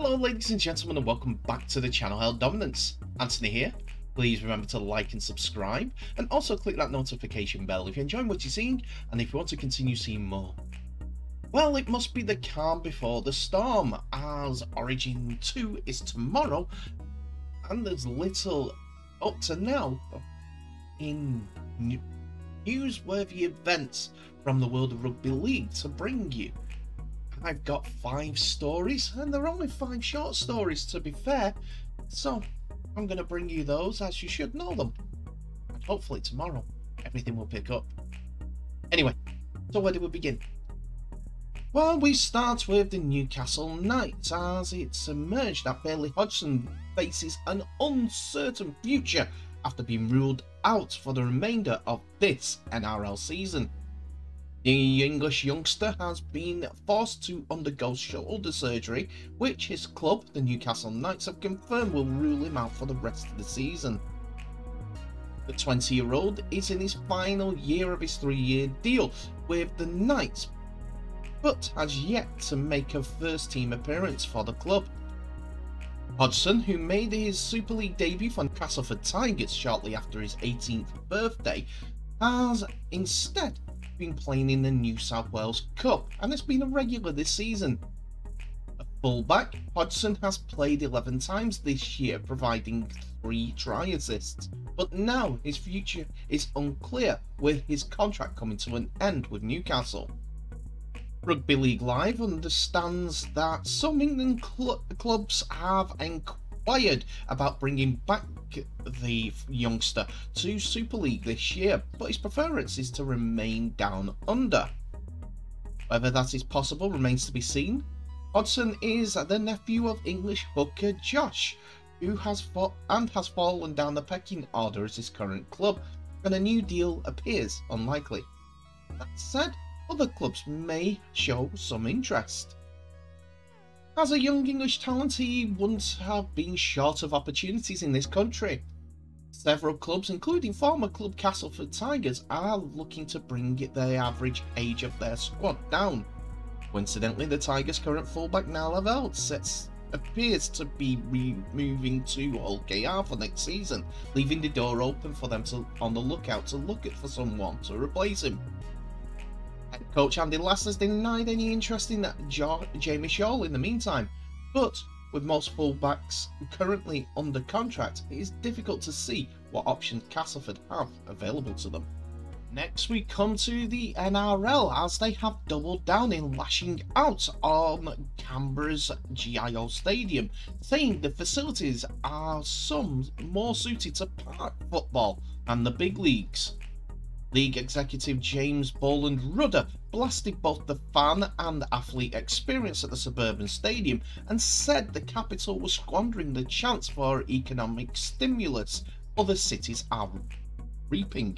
Hello ladies and gentlemen, and welcome back to the channel Held Dominance. Anthony here. Please remember to like and subscribe, and also click that notification bell if you're enjoying what you're seeing and if you want to continue seeing more. Well, it must be the calm before the storm, as Origin 2 is tomorrow and there's little up to now in newsworthy events from the world of Rugby League to bring you. I've got 5 stories, and they're only 5 short stories to be fair, so I'm going to bring you those as you should know them. And hopefully tomorrow everything will pick up. Anyway, so where do we begin? Well, we start with the Newcastle Knights, as it's emerged that Bailey Hodgson faces an uncertain future after being ruled out for the remainder of this NRL season. The English youngster has been forced to undergo shoulder surgery, which his club, the Newcastle Knights, have confirmed will rule him out for the rest of the season. The 20-year-old is in his final year of his 3-year deal with the Knights, but has yet to make a first-team appearance for the club. Hodgson, who made his Super League debut for Newcastle Tigers shortly after his 18th birthday, has instead been playing in the New South Wales Cup and has been a regular this season. A fullback, Hodgson has played 11 times this year, providing 3 try assists, but now his future is unclear with his contract coming to an end with Newcastle. Rugby League Live understands that some England clubs have inquired about bringing back the youngster to Super League this year, but his preference is to remain down under. Whether that is possible remains to be seen. Hodgson is the nephew of English hooker Josh, who has fallen down the pecking order at his current club, and a new deal appears unlikely. That said, other clubs may show some interest. As a young English talent, he wouldn't have been short of opportunities in this country. Several clubs, including former club Castleford Tigers, are looking to bring the average age of their squad down. Coincidentally, the Tigers' current fullback Niall Lavelle appears to be moving to Hull KR for next season, leaving the door open for them on the lookout to look for someone to replace him. Head coach Andy Lass has denied any interest in Jamie Shaw in the meantime, but with most fullbacks currently under contract, it is difficult to see what options Castleford have available to them. Next we come to the NRL, as they have doubled down in lashing out on Canberra's GIO Stadium, saying the facilities are some more suited to park football than the big leagues. League executive James Boland-Rudder blasted both the fan and athlete experience at the suburban stadium and said the capital was squandering the chance for economic stimulus other cities are reaping.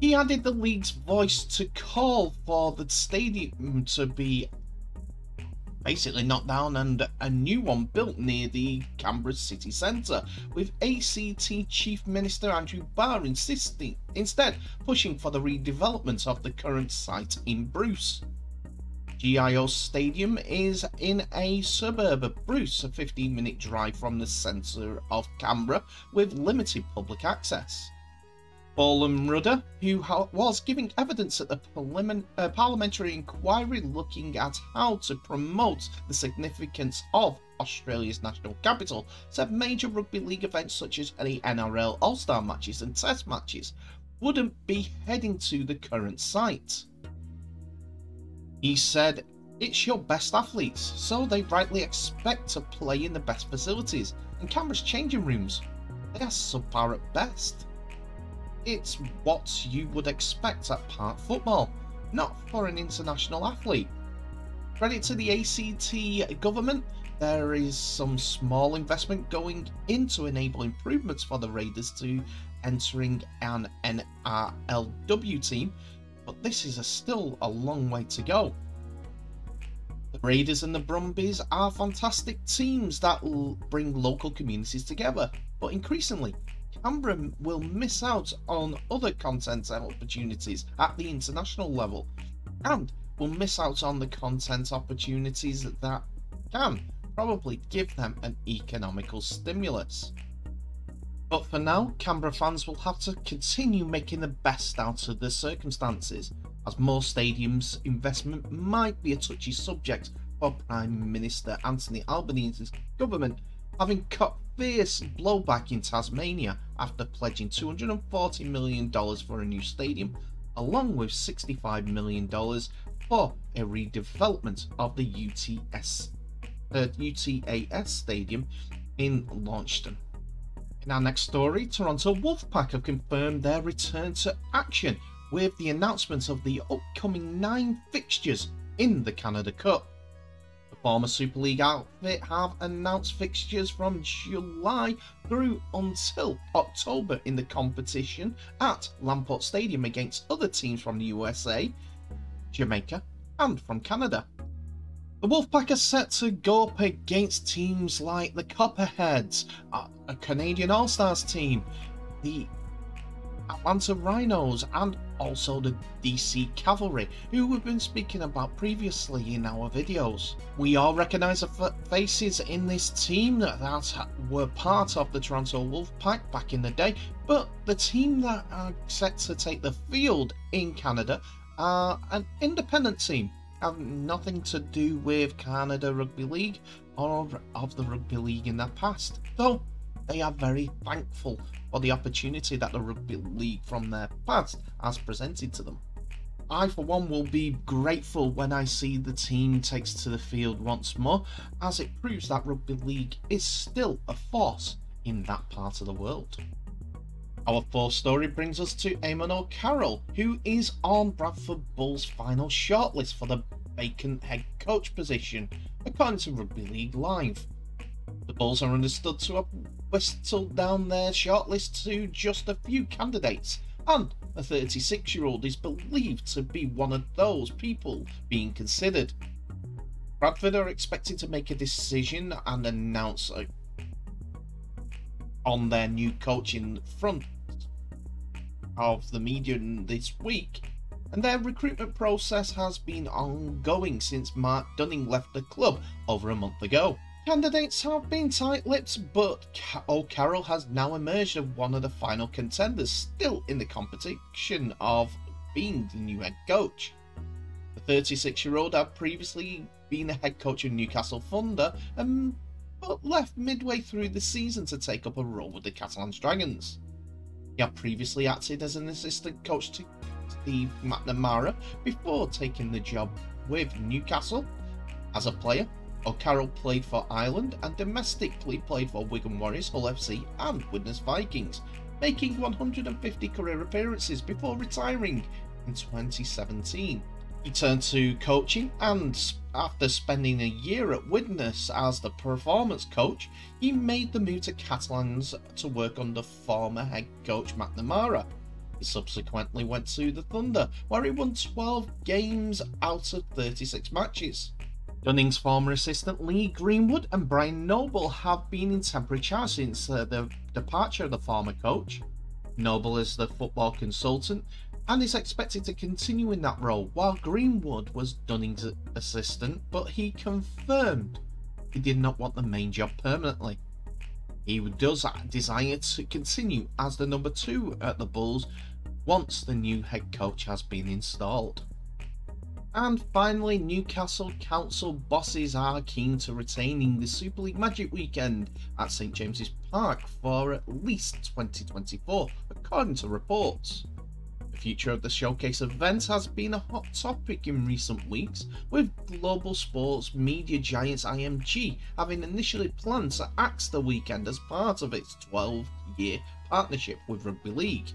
He added the league's voice to call for the stadium to be basically knocked down and a new one built near the Canberra city centre, with ACT Chief Minister Andrew Barr instead pushing for the redevelopment of the current site in Bruce. GIO Stadium is in a suburb of Bruce, a 15-minute drive from the centre of Canberra, with limited public access. Boland-Rudder, who was giving evidence at the parliamentary inquiry looking at how to promote the significance of Australia's national capital, said major rugby league events such as the NRL All-Star matches and Test matches wouldn't be heading to the current site. He said, "It's your best athletes, so they rightly expect to play in the best facilities, and Canberra's changing rooms, they are subpar at best. It's what you would expect at park football, not for an international athlete." Credit to the ACT government, there is some small investment going into enable improvements for the Raiders to entering an NRLW team, but this is still a long way to go. The Raiders and the Brumbies are fantastic teams that bring local communities together, but increasingly Canberra will miss out on other content opportunities at the international level, and will miss out on the content opportunities that can probably give them an economical stimulus. But for now, Canberra fans will have to continue making the best out of the circumstances, as more stadiums investment might be a touchy subject for Prime Minister Anthony Albanese's government, having cut fierce blowback in Tasmania after pledging $240 million for a new stadium, along with $65 million for a redevelopment of the UTAS stadium in Launceston. In our next story, Toronto Wolfpack have confirmed their return to action with the announcement of the upcoming 9 fixtures in the Canada Cup. The former Super League outfit have announced fixtures from July through until October in the competition at Lamport Stadium against other teams from the USA, Jamaica and from Canada. The Wolfpack are set to go up against teams like the Copperheads, a Canadian All-Stars team, the Atlanta Rhinos, and also the DC Cavalry, who we've been speaking about previously in our videos. We all recognise the faces in this team that were part of the Toronto Wolfpack back in the day, but the team that are set to take the field in Canada are an independent team, have nothing to do with Canada Rugby League or of the Rugby League in the past, though they are very thankful for the opportunity that the Rugby League from their past has presented to them. I for one will be grateful when I see the team takes to the field once more, as it proves that Rugby League is still a force in that part of the world. Our fourth story brings us to Eamon O'Carroll, who is on Bradford Bulls' final shortlist for the vacant head coach position, according to Rugby League Live. The Bulls are understood to have whistled down their shortlist to just a few candidates, and the 36-year-old is believed to be one of those people being considered. Bradford are expected to make a decision and announce on their new coach in front of the media this week, and their recruitment process has been ongoing since Mark Dunning left the club over a month ago. Candidates have been tight-lipped, but O'Carroll has now emerged as one of the final contenders still in the competition of being the new head coach. The 36-year-old had previously been a head coach of Newcastle Thunder, but left midway through the season to take up a role with the Catalans Dragons. He had previously acted as an assistant coach to Steve McNamara before taking the job with Newcastle. As a player, O'Carroll played for Ireland and domestically played for Wigan Warriors, Hull FC and Widnes Vikings, making 150 career appearances before retiring in 2017. He turned to coaching, and after spending a year at Widnes as the performance coach, he made the move to Catalans to work under former head coach McNamara. He subsequently went to the Thunder, where he won 12 games out of 36 matches. Dunning's former assistant Lee Greenwood and Brian Noble have been in temporary charge since the departure of the former coach. Noble is the football consultant and is expected to continue in that role, while Greenwood was Dunning's assistant, but he confirmed he did not want the main job permanently. He does desire to continue as the number 2 at the Bulls once the new head coach has been installed. And finally, Newcastle Council bosses are keen to retaining the Super League Magic Weekend at St James's Park for at least 2024, according to reports. The future of the showcase event has been a hot topic in recent weeks, with global sports media giants IMG having initially planned to axe the weekend as part of its 12-year partnership with Rugby League.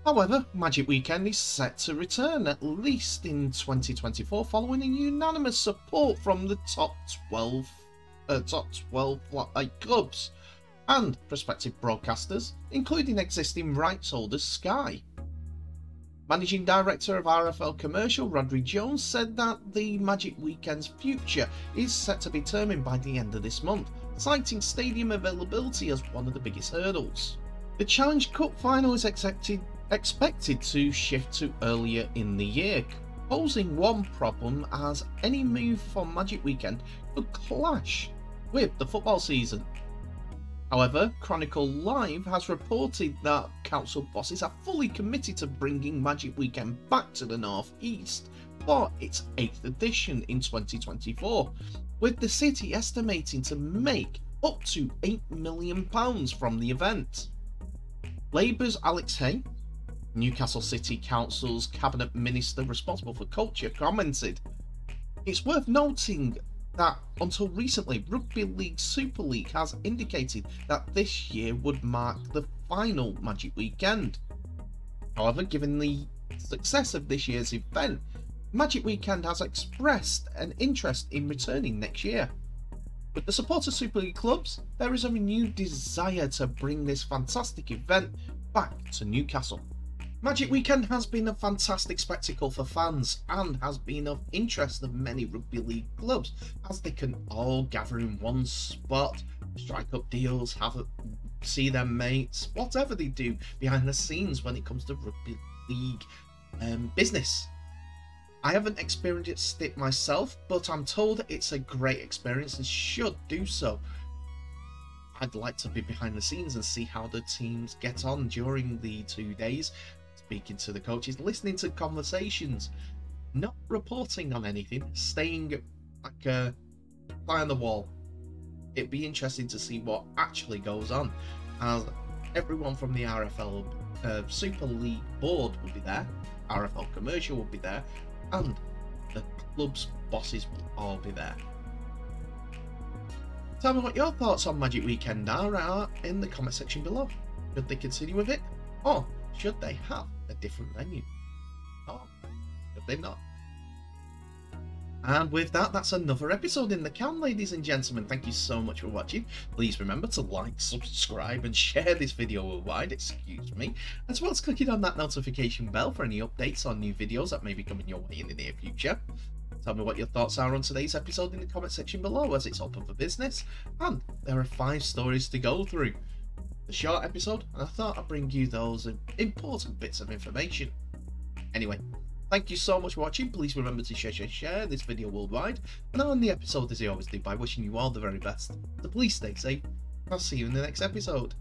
However, Magic Weekend is set to return at least in 2024 following a unanimous support from the top 12 clubs and prospective broadcasters, including existing rights holders Sky. Managing Director of RFL Commercial, Rodri Jones, said that the Magic Weekend's future is set to be determined by the end of this month, citing stadium availability as one of the biggest hurdles. The Challenge Cup final is expected to shift to earlier in the year, posing one problem as any move for Magic Weekend could clash with the football season. However, Chronicle Live has reported that council bosses are fully committed to bringing Magic Weekend back to the North East for its 8th edition in 2024, with the city estimating to make up to £8 million from the event. Labour's Alex Hay, Newcastle City Council's cabinet minister responsible for culture, commented, "It's worth noting that until recently, Rugby League Super League has indicated that this year would mark the final Magic Weekend. However, given the success of this year's event, Magic Weekend has expressed an interest in returning next year. With the support of Super League clubs, there is a renewed desire to bring this fantastic event back to Newcastle." Magic Weekend has been a fantastic spectacle for fans and has been of interest of many rugby league clubs, as they can all gather in one spot, strike up deals, see their mates, whatever they do behind the scenes when it comes to rugby league business. I haven't experienced it myself, but I'm told it's a great experience and should do so. I'd like to be behind the scenes and see how the teams get on during the 2 days, speaking to the coaches, listening to conversations, not reporting on anything, staying like a fly on the wall. It'd be interesting to see what actually goes on, as everyone from the RFL Super League board will be there, RFL Commercial will be there, and the club's bosses will all be there. Tell me what your thoughts on Magic Weekend are in the comment section below. Should they continue with it, or should they have a different venue? Or should they not? And with that, that's another episode in the can, ladies and gentlemen. Thank you so much for watching. Please remember to like, subscribe, and share this video worldwide, excuse me, as well as clicking on that notification bell for any updates on new videos that may be coming your way in the near future. Tell me what your thoughts are on today's episode in the comment section below, as it's open for business, and there are 5 stories to go through. A short episode, and I thought I'd bring you those important bits of information. Anyway, thank you so much for watching. Please remember to share this video worldwide, and I'll end the episode as I always do by wishing you all the very best. So please stay safe. I'll see you in the next episode.